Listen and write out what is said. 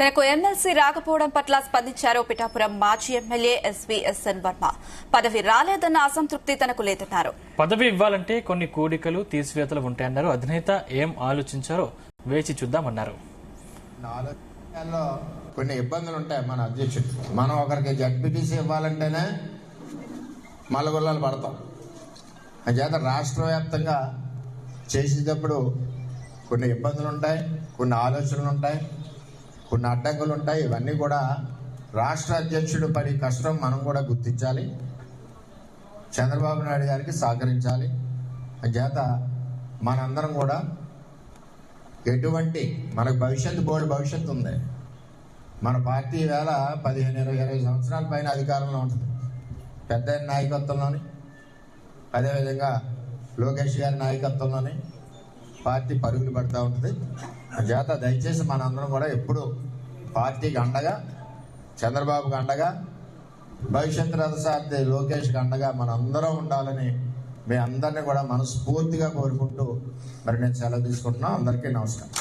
తనకు ఎమ్మెల్సీ రాకపోవడం పట్ల స్పందించారు పిఠాపురం మాజీ ఎమ్మెల్యే ఎస్వీఎస్ఎన్ వర్మ. పదవి రాలేదన్న అసంతృప్తి తనకు లేదన్నారు. పదవి ఇవ్వాలంటే కొన్ని కూడికలు తీసివేతలు ఉంటాయన్నారు. అధినేత ఏం ఆలోచించారో వేచి చూద్దామన్నారు. కొన్ని ఇబ్బందులు ఉంటాయి. మన అధ్యక్షుడు మనం ఒకరికి జడ్పీటీసీ ఇవ్వాలంటేనే మల్లగొల్లాలు పడతాం. అంచేత రాష్ట్ర వ్యాప్తంగా చేసేటప్పుడు కొన్ని ఇబ్బందులు ఉంటాయి, కొన్ని ఆలోచనలు ఉంటాయి, కొన్ని అడ్డంకులు ఉంటాయి. ఇవన్నీ కూడా రాష్ట్ర అధ్యక్షుడు పడి కష్టం మనం కూడా గుర్తించాలి. చంద్రబాబు నాయుడు గారికి సహకరించాలి. అంచేత మనందరం కూడా ఎటువంటి మనకు బోర్డు భవిష్యత్తు ఉంది. మన పార్టీ వేళ 15-20 సంవత్సరాల పైన అధికారంలో ఉంటుంది. పెద్ద నాయకత్వంలోని, అదేవిధంగా లోకేష్ గారి నాయకత్వంలోని పార్టీ పరుగులు పడుతూ ఉంటుంది. చేత దయచేసి మనందరం కూడా ఎప్పుడు పార్టీకి అండగా, చంద్రబాబుకి అండగా, భవిష్యత్ రథసారథి లోకేష్కి అండగా మనందరం ఉండాలని మీ అందరినీ కూడా మనస్ఫూర్తిగా కోరుకుంటూ మరి నేను సెలవు తీసుకుంటున్నాను. అందరికీ నమస్కారం.